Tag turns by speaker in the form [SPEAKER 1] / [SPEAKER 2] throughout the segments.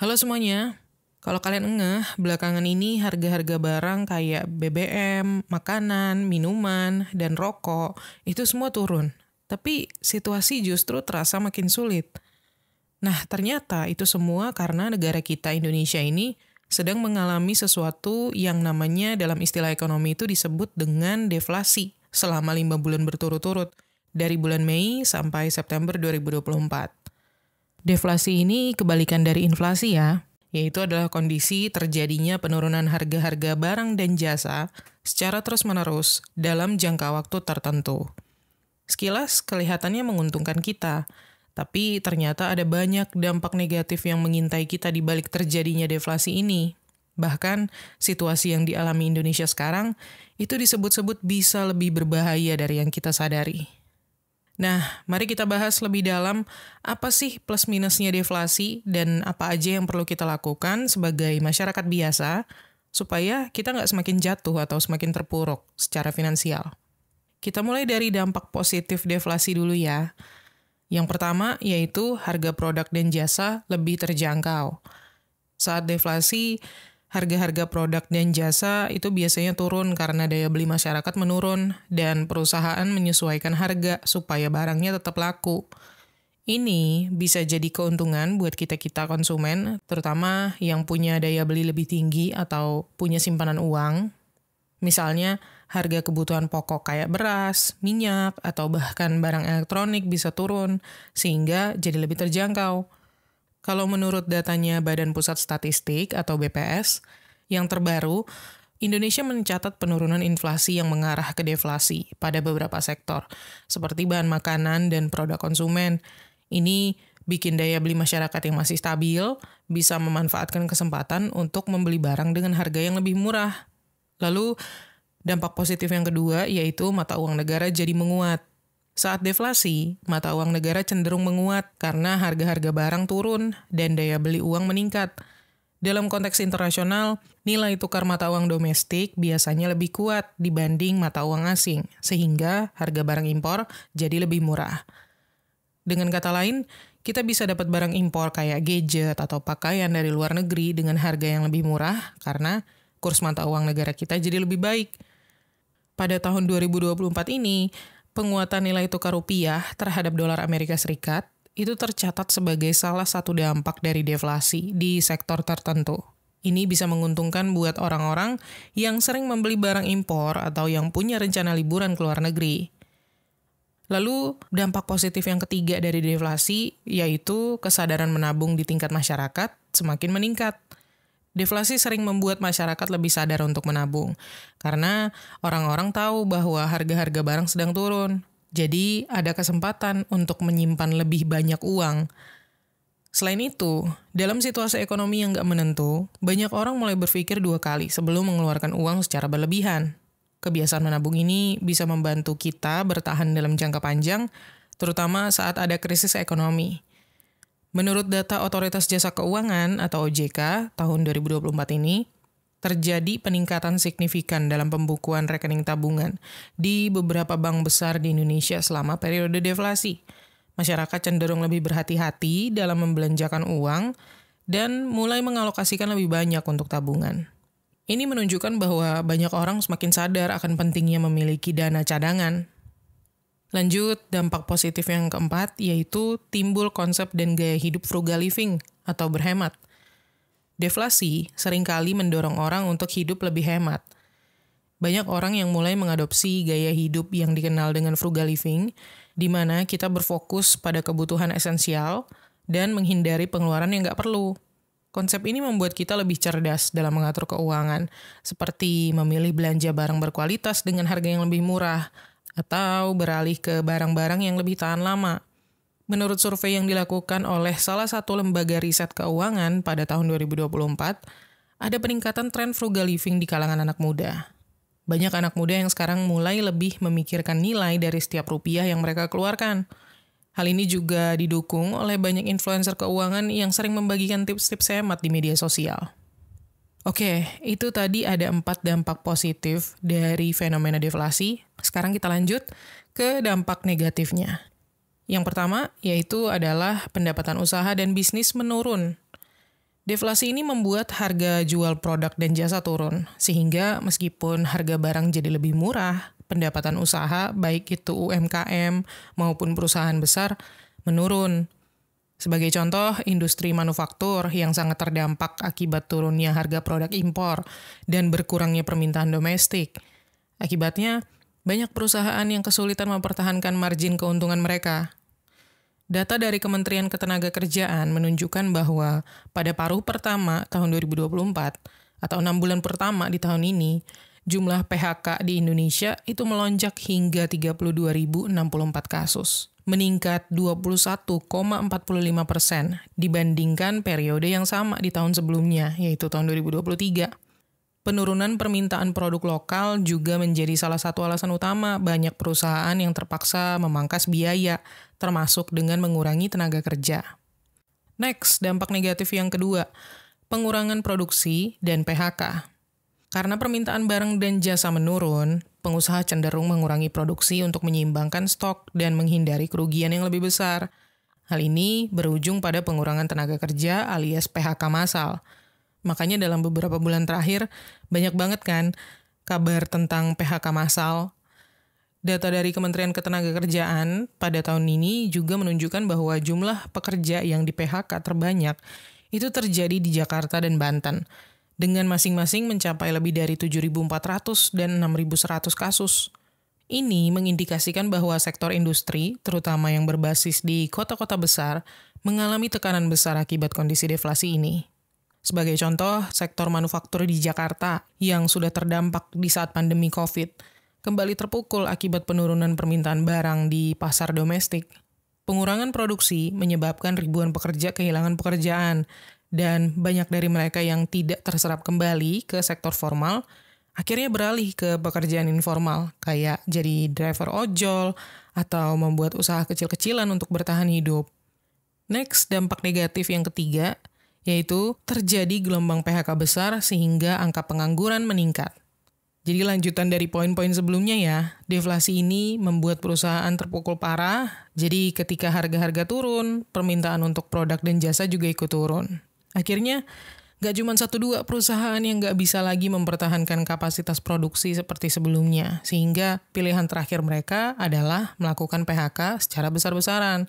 [SPEAKER 1] Halo semuanya, kalau kalian ngeh, belakangan ini harga-harga barang kayak BBM, makanan, minuman, dan rokok, itu semua turun. Tapi situasi justru terasa makin sulit. Nah, ternyata itu semua karena negara kita Indonesia ini sedang mengalami sesuatu yang namanya dalam istilah ekonomi itu disebut dengan deflasi selama 5 bulan berturut-turut, dari bulan Mei sampai September 2024. Deflasi ini kebalikan dari inflasi ya, yaitu adalah kondisi terjadinya penurunan harga-harga barang dan jasa secara terus-menerus dalam jangka waktu tertentu. Sekilas kelihatannya menguntungkan kita, tapi ternyata ada banyak dampak negatif yang mengintai kita di balik terjadinya deflasi ini. Bahkan situasi yang dialami Indonesia sekarang itu disebut-sebut bisa lebih berbahaya dari yang kita sadari. Nah, mari kita bahas lebih dalam apa sih plus minusnya deflasi dan apa aja yang perlu kita lakukan sebagai masyarakat biasa supaya kita nggak semakin jatuh atau semakin terpuruk secara finansial. Kita mulai dari dampak positif deflasi dulu ya. Yang pertama yaitu harga produk dan jasa lebih terjangkau. Saat deflasi, harga-harga produk dan jasa itu biasanya turun karena daya beli masyarakat menurun dan perusahaan menyesuaikan harga supaya barangnya tetap laku. Ini bisa jadi keuntungan buat kita-kita konsumen, terutama yang punya daya beli lebih tinggi atau punya simpanan uang. Misalnya, harga kebutuhan pokok kayak beras, minyak, atau bahkan barang elektronik bisa turun, sehingga jadi lebih terjangkau. Kalau menurut datanya Badan Pusat Statistik atau BPS, yang terbaru, Indonesia mencatat penurunan inflasi yang mengarah ke deflasi pada beberapa sektor, seperti bahan makanan dan produk konsumen. Ini bikin daya beli masyarakat yang masih stabil bisa memanfaatkan kesempatan untuk membeli barang dengan harga yang lebih murah. Lalu, dampak positif yang kedua yaitu mata uang negara jadi menguat. Saat deflasi, mata uang negara cenderung menguat karena harga-harga barang turun dan daya beli uang meningkat. Dalam konteks internasional, nilai tukar mata uang domestik biasanya lebih kuat dibanding mata uang asing, sehingga harga barang impor jadi lebih murah. Dengan kata lain, kita bisa dapat barang impor kayak gadget atau pakaian dari luar negeri dengan harga yang lebih murah karena kurs mata uang negara kita jadi lebih baik. Pada tahun 2024 ini, penguatan nilai tukar rupiah terhadap dolar Amerika Serikat itu tercatat sebagai salah satu dampak dari deflasi di sektor tertentu. Ini bisa menguntungkan buat orang-orang yang sering membeli barang impor atau yang punya rencana liburan ke luar negeri. Lalu, dampak positif yang ketiga dari deflasi yaitu kesadaran menabung di tingkat masyarakat semakin meningkat. Deflasi sering membuat masyarakat lebih sadar untuk menabung, karena orang-orang tahu bahwa harga-harga barang sedang turun. Jadi, ada kesempatan untuk menyimpan lebih banyak uang. Selain itu, dalam situasi ekonomi yang nggak menentu, banyak orang mulai berpikir 2 kali sebelum mengeluarkan uang secara berlebihan. Kebiasaan menabung ini bisa membantu kita bertahan dalam jangka panjang, terutama saat ada krisis ekonomi. Menurut data Otoritas Jasa Keuangan atau OJK tahun 2024 ini, terjadi peningkatan signifikan dalam pembukuan rekening tabungan di beberapa bank besar di Indonesia selama periode deflasi. Masyarakat cenderung lebih berhati-hati dalam membelanjakan uang dan mulai mengalokasikan lebih banyak untuk tabungan. Ini menunjukkan bahwa banyak orang semakin sadar akan pentingnya memiliki dana cadangan. Lanjut, dampak positif yang keempat yaitu timbul konsep dan gaya hidup frugal living atau berhemat. Deflasi seringkali mendorong orang untuk hidup lebih hemat. Banyak orang yang mulai mengadopsi gaya hidup yang dikenal dengan frugal living, di mana kita berfokus pada kebutuhan esensial dan menghindari pengeluaran yang nggak perlu. Konsep ini membuat kita lebih cerdas dalam mengatur keuangan, seperti memilih belanja barang berkualitas dengan harga yang lebih murah, atau beralih ke barang-barang yang lebih tahan lama. Menurut survei yang dilakukan oleh salah satu lembaga riset keuangan pada tahun 2024, ada peningkatan tren frugal living di kalangan anak muda. Banyak anak muda yang sekarang mulai lebih memikirkan nilai dari setiap rupiah yang mereka keluarkan. Hal ini juga didukung oleh banyak influencer keuangan yang sering membagikan tips-tips hemat di media sosial. Oke, itu tadi ada 4 dampak positif dari fenomena deflasi. Sekarang kita lanjut ke dampak negatifnya. Yang pertama, yaitu adalah pendapatan usaha dan bisnis menurun. Deflasi ini membuat harga jual produk dan jasa turun, sehingga meskipun harga barang jadi lebih murah, pendapatan usaha, baik itu UMKM maupun perusahaan besar, menurun. Sebagai contoh, industri manufaktur yang sangat terdampak akibat turunnya harga produk impor dan berkurangnya permintaan domestik. Akibatnya, banyak perusahaan yang kesulitan mempertahankan margin keuntungan mereka. Data dari Kementerian Ketenagakerjaan menunjukkan bahwa pada paruh pertama tahun 2024 atau 6 bulan pertama di tahun ini, jumlah PHK di Indonesia itu melonjak hingga 32.064 kasus, meningkat 21,45% dibandingkan periode yang sama di tahun sebelumnya, yaitu tahun 2023. Penurunan permintaan produk lokal juga menjadi salah satu alasan utama banyak perusahaan yang terpaksa memangkas biaya, termasuk dengan mengurangi tenaga kerja. Next, dampak negatif yang kedua, pengurangan produksi dan PHK. Karena permintaan barang dan jasa menurun, pengusaha cenderung mengurangi produksi untuk menyeimbangkan stok dan menghindari kerugian yang lebih besar. Hal ini berujung pada pengurangan tenaga kerja alias PHK massal. Makanya dalam beberapa bulan terakhir, banyak banget kan kabar tentang PHK massal. Data dari Kementerian Ketenagakerjaan pada tahun ini juga menunjukkan bahwa jumlah pekerja yang di PHK terbanyak itu terjadi di Jakarta dan Banten, dengan masing-masing mencapai lebih dari 7.400 dan 6.100 kasus. Ini mengindikasikan bahwa sektor industri, terutama yang berbasis di kota-kota besar, mengalami tekanan besar akibat kondisi deflasi ini. Sebagai contoh, sektor manufaktur di Jakarta yang sudah terdampak di saat pandemi COVID, kembali terpukul akibat penurunan permintaan barang di pasar domestik. Pengurangan produksi menyebabkan ribuan pekerja kehilangan pekerjaan, dan banyak dari mereka yang tidak terserap kembali ke sektor formal, akhirnya beralih ke pekerjaan informal, kayak jadi driver ojol atau membuat usaha kecil-kecilan untuk bertahan hidup. Next, dampak negatif yang ketiga, yaitu terjadi gelombang PHK besar sehingga angka pengangguran meningkat. Jadi lanjutan dari poin-poin sebelumnya ya, deflasi ini membuat perusahaan terpukul parah, jadi ketika harga-harga turun, permintaan untuk produk dan jasa juga ikut turun. Akhirnya, gak cuma 1-2 perusahaan yang gak bisa lagi mempertahankan kapasitas produksi seperti sebelumnya, sehingga pilihan terakhir mereka adalah melakukan PHK secara besar-besaran.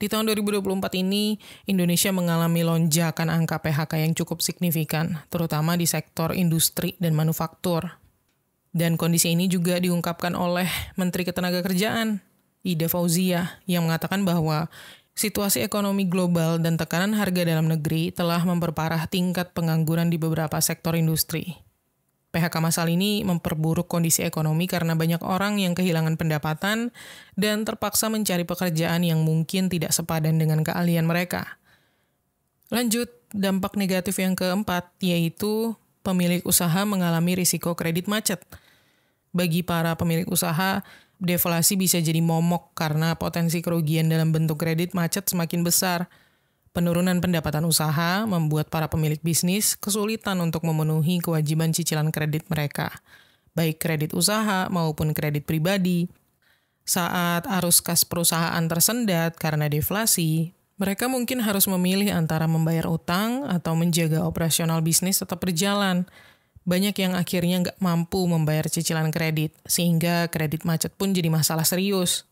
[SPEAKER 1] Di tahun 2024 ini, Indonesia mengalami lonjakan angka PHK yang cukup signifikan, terutama di sektor industri dan manufaktur. Dan kondisi ini juga diungkapkan oleh Menteri Ketenagakerjaan, Ida Fauzia, yang mengatakan bahwa situasi ekonomi global dan tekanan harga dalam negeri telah memperparah tingkat pengangguran di beberapa sektor industri. PHK massal ini memperburuk kondisi ekonomi karena banyak orang yang kehilangan pendapatan dan terpaksa mencari pekerjaan yang mungkin tidak sepadan dengan keahlian mereka. Lanjut, dampak negatif yang keempat, yaitu pemilik usaha mengalami risiko kredit macet. Bagi para pemilik usaha, deflasi bisa jadi momok karena potensi kerugian dalam bentuk kredit macet semakin besar. Penurunan pendapatan usaha membuat para pemilik bisnis kesulitan untuk memenuhi kewajiban cicilan kredit mereka, baik kredit usaha maupun kredit pribadi. Saat arus kas perusahaan tersendat karena deflasi, mereka mungkin harus memilih antara membayar utang atau menjaga operasional bisnis tetap berjalan. Banyak yang akhirnya nggak mampu membayar cicilan kredit, sehingga kredit macet pun jadi masalah serius.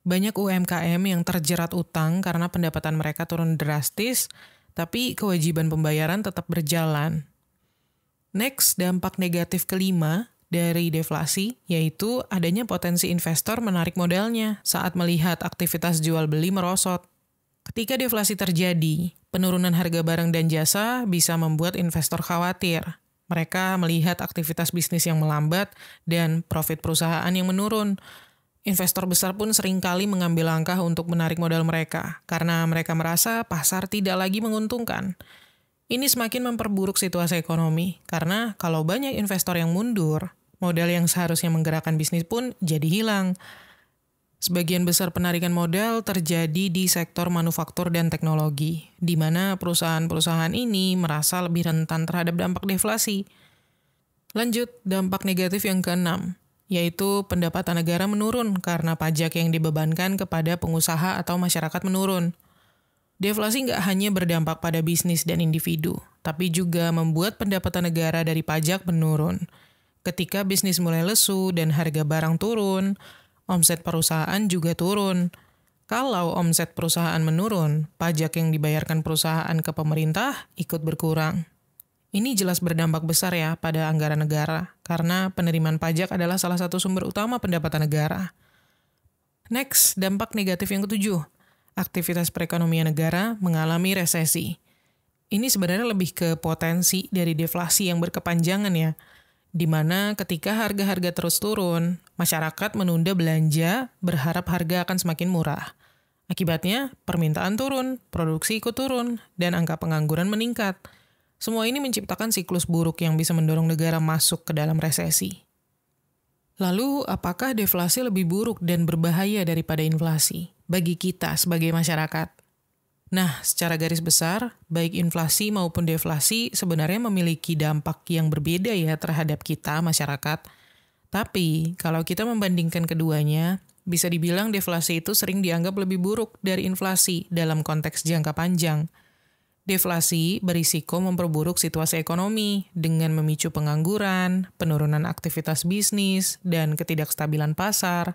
[SPEAKER 1] Banyak UMKM yang terjerat utang karena pendapatan mereka turun drastis, tapi kewajiban pembayaran tetap berjalan. Next, dampak negatif kelima dari deflasi, yaitu adanya potensi investor menarik modalnya saat melihat aktivitas jual beli merosot. Ketika deflasi terjadi, penurunan harga barang dan jasa bisa membuat investor khawatir. Mereka melihat aktivitas bisnis yang melambat dan profit perusahaan yang menurun. Investor besar pun seringkali mengambil langkah untuk menarik modal mereka, karena mereka merasa pasar tidak lagi menguntungkan. Ini semakin memperburuk situasi ekonomi, karena kalau banyak investor yang mundur, modal yang seharusnya menggerakkan bisnis pun jadi hilang. Sebagian besar penarikan modal terjadi di sektor manufaktur dan teknologi, di mana perusahaan-perusahaan ini merasa lebih rentan terhadap dampak deflasi. Lanjut, dampak negatif yang keenam, yaitu pendapatan negara menurun karena pajak yang dibebankan kepada pengusaha atau masyarakat menurun. Deflasi nggak hanya berdampak pada bisnis dan individu, tapi juga membuat pendapatan negara dari pajak menurun. Ketika bisnis mulai lesu dan harga barang turun, omset perusahaan juga turun. Kalau omset perusahaan menurun, pajak yang dibayarkan perusahaan ke pemerintah ikut berkurang. Ini jelas berdampak besar ya pada anggaran negara, karena penerimaan pajak adalah salah satu sumber utama pendapatan negara. Next, dampak negatif yang ketujuh. Aktivitas perekonomian negara mengalami resesi. Ini sebenarnya lebih ke potensi dari deflasi yang berkepanjangan ya, di mana ketika harga-harga terus turun, masyarakat menunda belanja berharap harga akan semakin murah. Akibatnya, permintaan turun, produksi ikut turun, dan angka pengangguran meningkat. Semua ini menciptakan siklus buruk yang bisa mendorong negara masuk ke dalam resesi. Lalu, apakah deflasi lebih buruk dan berbahaya daripada inflasi bagi kita sebagai masyarakat? Nah, secara garis besar, baik inflasi maupun deflasi sebenarnya memiliki dampak yang berbeda ya terhadap kita, masyarakat. Tapi, kalau kita membandingkan keduanya, bisa dibilang deflasi itu sering dianggap lebih buruk dari inflasi dalam konteks jangka panjang. Deflasi berisiko memperburuk situasi ekonomi dengan memicu pengangguran, penurunan aktivitas bisnis, dan ketidakstabilan pasar.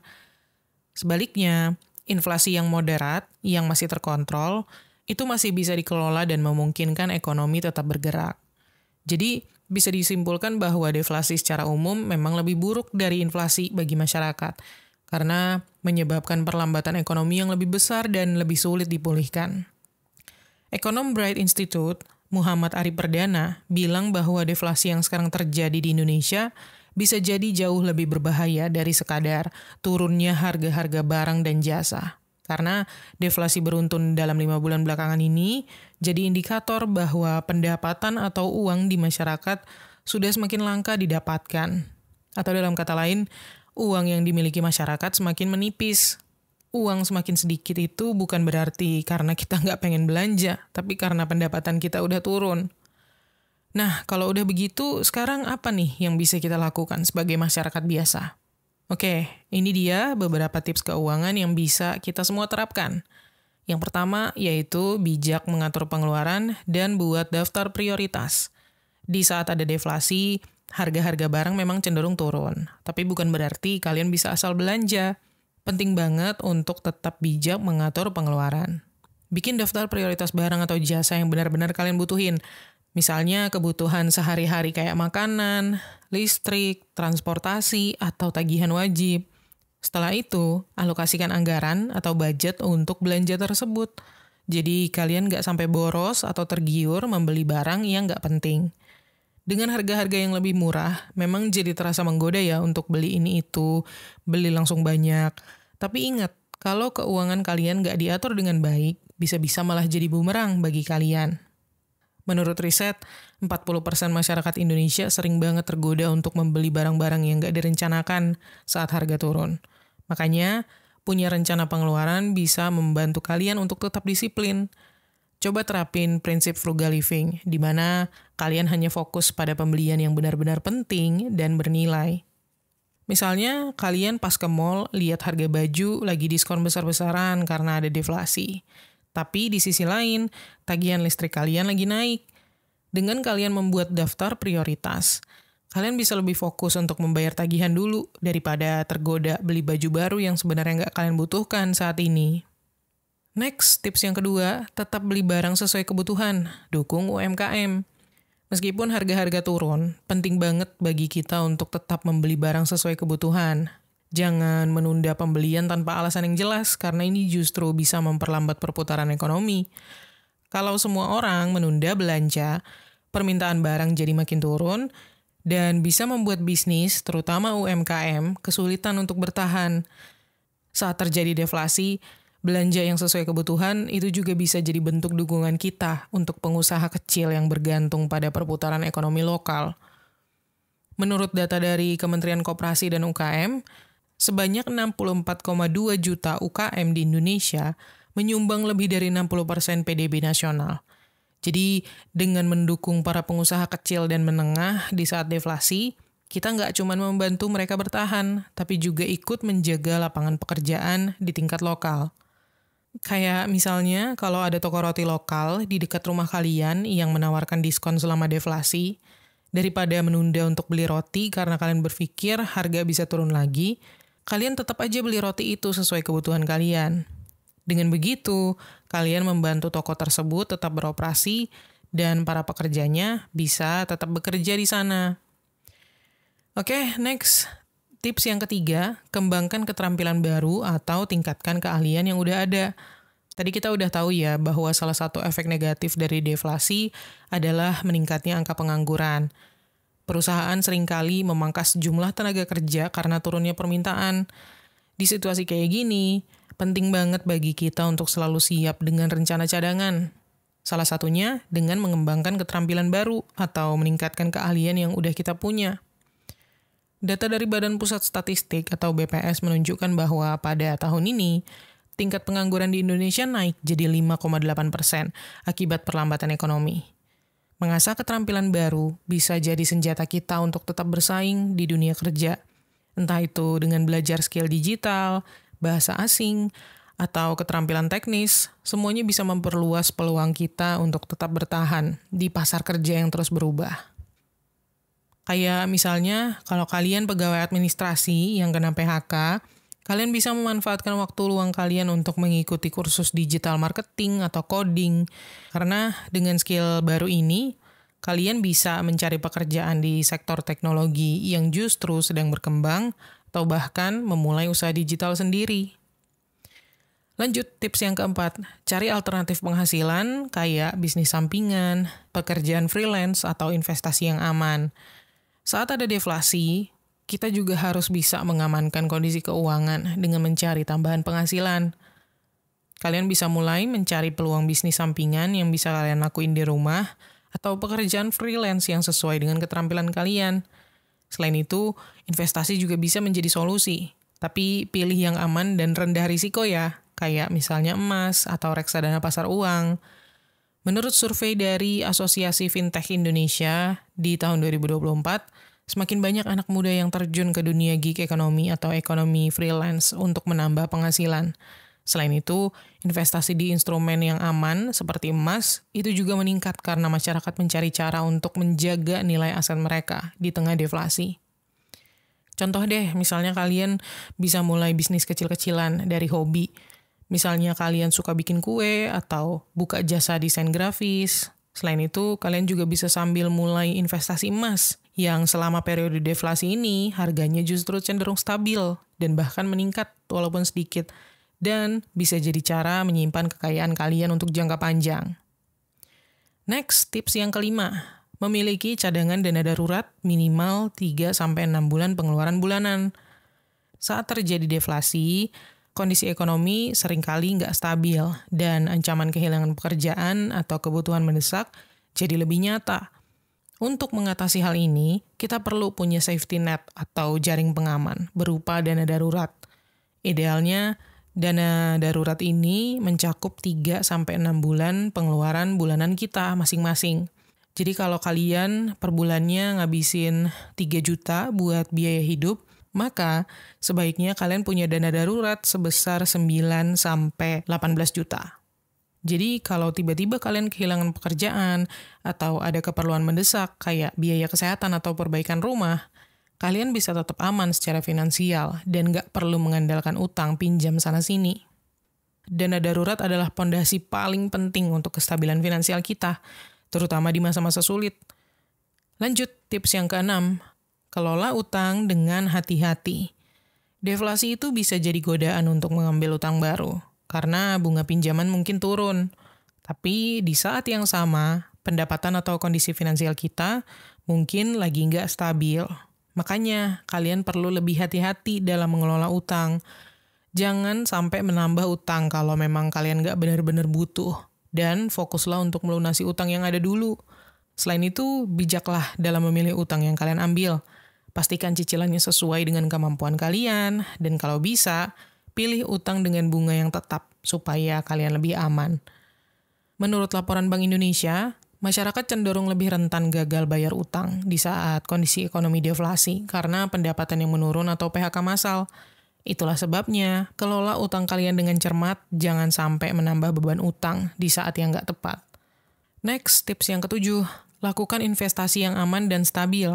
[SPEAKER 1] Sebaliknya, inflasi yang moderat, yang masih terkontrol, itu masih bisa dikelola dan memungkinkan ekonomi tetap bergerak. Jadi, bisa disimpulkan bahwa deflasi secara umum memang lebih buruk dari inflasi bagi masyarakat, karena menyebabkan perlambatan ekonomi yang lebih besar dan lebih sulit dipulihkan. Ekonom Bright Institute, Muhammad Arif Perdana, bilang bahwa deflasi yang sekarang terjadi di Indonesia bisa jadi jauh lebih berbahaya dari sekadar turunnya harga-harga barang dan jasa. Karena deflasi beruntun dalam 5 bulan belakangan ini jadi indikator bahwa pendapatan atau uang di masyarakat sudah semakin langka didapatkan. Atau dalam kata lain, uang yang dimiliki masyarakat semakin menipis. Uang semakin sedikit itu bukan berarti karena kita nggak pengen belanja, tapi karena pendapatan kita udah turun. Nah, kalau udah begitu, sekarang apa nih yang bisa kita lakukan sebagai masyarakat biasa? Oke, ini dia beberapa tips keuangan yang bisa kita semua terapkan. Yang pertama yaitu bijak mengatur pengeluaran dan buat daftar prioritas. Di saat ada deflasi, harga-harga barang memang cenderung turun, tapi bukan berarti kalian bisa asal belanja. Penting banget untuk tetap bijak mengatur pengeluaran. Bikin daftar prioritas barang atau jasa yang benar-benar kalian butuhin. Misalnya kebutuhan sehari-hari kayak makanan, listrik, transportasi, atau tagihan wajib. Setelah itu, alokasikan anggaran atau budget untuk belanja tersebut. Jadi kalian nggak sampai boros atau tergiur membeli barang yang nggak penting. Dengan harga-harga yang lebih murah, memang jadi terasa menggoda ya untuk beli ini itu, beli langsung banyak. Tapi ingat, kalau keuangan kalian nggak diatur dengan baik, bisa-bisa malah jadi bumerang bagi kalian. Menurut riset, 40% masyarakat Indonesia sering banget tergoda untuk membeli barang-barang yang nggak direncanakan saat harga turun. Makanya, punya rencana pengeluaran bisa membantu kalian untuk tetap disiplin. Coba terapin prinsip frugal living, di mana kalian hanya fokus pada pembelian yang benar-benar penting dan bernilai. Misalnya, kalian pas ke mall lihat harga baju lagi diskon besar-besaran karena ada deflasi. Tapi di sisi lain, tagihan listrik kalian lagi naik. Dengan kalian membuat daftar prioritas, kalian bisa lebih fokus untuk membayar tagihan dulu daripada tergoda beli baju baru yang sebenarnya nggak kalian butuhkan saat ini. Next, tips yang kedua, tetap beli barang sesuai kebutuhan, dukung UMKM. Meskipun harga-harga turun, penting banget bagi kita untuk tetap membeli barang sesuai kebutuhan. Jangan menunda pembelian tanpa alasan yang jelas, karena ini justru bisa memperlambat perputaran ekonomi. Kalau semua orang menunda belanja, permintaan barang jadi makin turun, dan bisa membuat bisnis, terutama UMKM, kesulitan untuk bertahan. Saat terjadi deflasi, belanja yang sesuai kebutuhan itu juga bisa jadi bentuk dukungan kita untuk pengusaha kecil yang bergantung pada perputaran ekonomi lokal. Menurut data dari Kementerian Koperasi dan UKM, sebanyak 64,2 juta UKM di Indonesia menyumbang lebih dari 60% PDB nasional. Jadi, dengan mendukung para pengusaha kecil dan menengah di saat deflasi, kita nggak cuma membantu mereka bertahan, tapi juga ikut menjaga lapangan pekerjaan di tingkat lokal. Kayak misalnya kalau ada toko roti lokal di dekat rumah kalian yang menawarkan diskon selama deflasi, daripada menunda untuk beli roti karena kalian berpikir harga bisa turun lagi, kalian tetap aja beli roti itu sesuai kebutuhan kalian. Dengan begitu, kalian membantu toko tersebut tetap beroperasi dan para pekerjanya bisa tetap bekerja di sana. Oke, next. Tips yang ketiga, kembangkan keterampilan baru atau tingkatkan keahlian yang udah ada. Tadi kita udah tahu ya bahwa salah satu efek negatif dari deflasi adalah meningkatnya angka pengangguran. Perusahaan seringkali memangkas jumlah tenaga kerja karena turunnya permintaan. Di situasi kayak gini, penting banget bagi kita untuk selalu siap dengan rencana cadangan. Salah satunya dengan mengembangkan keterampilan baru atau meningkatkan keahlian yang udah kita punya. Data dari Badan Pusat Statistik atau BPS menunjukkan bahwa pada tahun ini, tingkat pengangguran di Indonesia naik jadi 5,8% akibat perlambatan ekonomi. Mengasah keterampilan baru bisa jadi senjata kita untuk tetap bersaing di dunia kerja. Entah itu dengan belajar skill digital, bahasa asing, atau keterampilan teknis, semuanya bisa memperluas peluang kita untuk tetap bertahan di pasar kerja yang terus berubah. Kayak misalnya, kalau kalian pegawai administrasi yang kena PHK, kalian bisa memanfaatkan waktu luang kalian untuk mengikuti kursus digital marketing atau coding. Karena dengan skill baru ini, kalian bisa mencari pekerjaan di sektor teknologi yang justru sedang berkembang, atau bahkan memulai usaha digital sendiri. Lanjut, tips yang keempat, cari alternatif penghasilan kayak bisnis sampingan, pekerjaan freelance, atau investasi yang aman. Saat ada deflasi, kita juga harus bisa mengamankan kondisi keuangan dengan mencari tambahan penghasilan. Kalian bisa mulai mencari peluang bisnis sampingan yang bisa kalian lakuin di rumah, atau pekerjaan freelance yang sesuai dengan keterampilan kalian. Selain itu, investasi juga bisa menjadi solusi. Tapi pilih yang aman dan rendah risiko ya, kayak misalnya emas atau reksadana pasar uang. Menurut survei dari Asosiasi Fintech Indonesia di tahun 2024, semakin banyak anak muda yang terjun ke dunia gig ekonomi atau ekonomi freelance untuk menambah penghasilan. Selain itu, investasi di instrumen yang aman seperti emas itu juga meningkat karena masyarakat mencari cara untuk menjaga nilai aset mereka di tengah deflasi. Contoh deh, misalnya kalian bisa mulai bisnis kecil-kecilan dari hobi. Misalnya kalian suka bikin kue atau buka jasa desain grafis. Selain itu, kalian juga bisa sambil mulai investasi emas yang selama periode deflasi ini harganya justru cenderung stabil dan bahkan meningkat walaupun sedikit. Dan bisa jadi cara menyimpan kekayaan kalian untuk jangka panjang. Next, tips yang kelima. Memiliki cadangan dana darurat minimal 3-6 bulan pengeluaran bulanan. Saat terjadi deflasi, kondisi ekonomi seringkali nggak stabil dan ancaman kehilangan pekerjaan atau kebutuhan mendesak jadi lebih nyata. Untuk mengatasi hal ini, kita perlu punya safety net atau jaring pengaman berupa dana darurat. Idealnya, dana darurat ini mencakup 3-6 bulan pengeluaran bulanan kita masing-masing. Jadi kalau kalian per bulannya ngabisin 3 juta buat biaya hidup, maka sebaiknya kalian punya dana darurat sebesar 9-18 juta. Jadi kalau tiba-tiba kalian kehilangan pekerjaan atau ada keperluan mendesak kayak biaya kesehatan atau perbaikan rumah, kalian bisa tetap aman secara finansial dan nggak perlu mengandalkan utang pinjam sana-sini. Dana darurat adalah pondasi paling penting untuk kestabilan finansial kita, terutama di masa-masa sulit. Lanjut, tips yang keenam. Kelola utang dengan hati-hati. Deflasi itu bisa jadi godaan untuk mengambil utang baru, karena bunga pinjaman mungkin turun. Tapi di saat yang sama, pendapatan atau kondisi finansial kita mungkin lagi nggak stabil. Makanya, kalian perlu lebih hati-hati dalam mengelola utang. Jangan sampai menambah utang kalau memang kalian nggak benar-benar butuh. Dan fokuslah untuk melunasi utang yang ada dulu. Selain itu, bijaklah dalam memilih utang yang kalian ambil. Pastikan cicilannya sesuai dengan kemampuan kalian, dan kalau bisa, pilih utang dengan bunga yang tetap, supaya kalian lebih aman. Menurut laporan Bank Indonesia, masyarakat cenderung lebih rentan gagal bayar utang di saat kondisi ekonomi deflasi, karena pendapatan yang menurun atau PHK massal. Itulah sebabnya, kelola utang kalian dengan cermat, jangan sampai menambah beban utang di saat yang nggak tepat. Next, tips yang ketujuh, lakukan investasi yang aman dan stabil.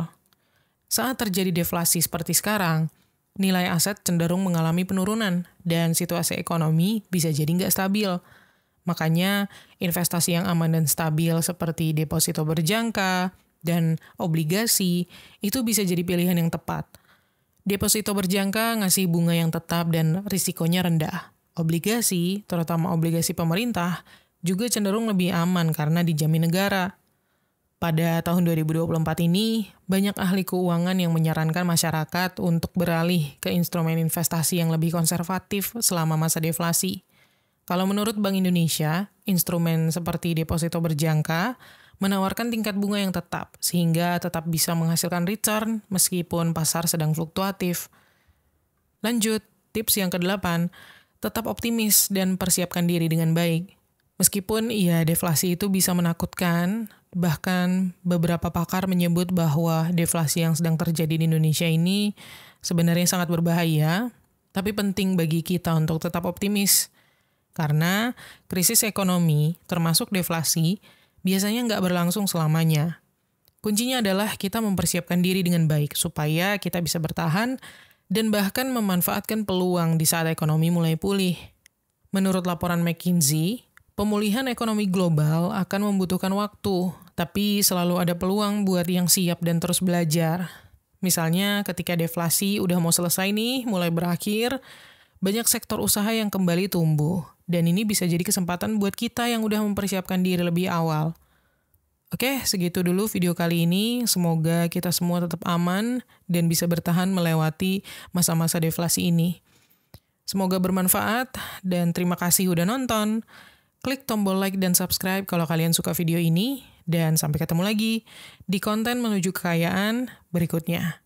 [SPEAKER 1] Saat terjadi deflasi seperti sekarang, nilai aset cenderung mengalami penurunan dan situasi ekonomi bisa jadi nggak stabil. Makanya, investasi yang aman dan stabil seperti deposito berjangka dan obligasi itu bisa jadi pilihan yang tepat. Deposito berjangka ngasih bunga yang tetap dan risikonya rendah. Obligasi, terutama obligasi pemerintah, juga cenderung lebih aman karena dijamin negara. Pada tahun 2024 ini, banyak ahli keuangan yang menyarankan masyarakat untuk beralih ke instrumen investasi yang lebih konservatif selama masa deflasi. Kalau menurut Bank Indonesia, instrumen seperti deposito berjangka menawarkan tingkat bunga yang tetap, sehingga tetap bisa menghasilkan return meskipun pasar sedang fluktuatif. Lanjut, tips yang ke-8, tetap optimis dan persiapkan diri dengan baik. Meskipun deflasi itu bisa menakutkan, bahkan beberapa pakar menyebut bahwa deflasi yang sedang terjadi di Indonesia ini sebenarnya sangat berbahaya, tapi penting bagi kita untuk tetap optimis. Karena krisis ekonomi, termasuk deflasi, biasanya nggak berlangsung selamanya. Kuncinya adalah kita mempersiapkan diri dengan baik supaya kita bisa bertahan dan bahkan memanfaatkan peluang di saat ekonomi mulai pulih. Menurut laporan McKinsey, pemulihan ekonomi global akan membutuhkan waktu, tapi selalu ada peluang buat yang siap dan terus belajar. Misalnya ketika deflasi udah mau selesai nih, mulai berakhir, banyak sektor usaha yang kembali tumbuh. Dan ini bisa jadi kesempatan buat kita yang udah mempersiapkan diri lebih awal. Oke, segitu dulu video kali ini. Semoga kita semua tetap aman dan bisa bertahan melewati masa-masa deflasi ini. Semoga bermanfaat dan terima kasih udah nonton. Klik tombol like dan subscribe kalau kalian suka video ini. Dan sampai ketemu lagi di konten menuju kekayaan berikutnya.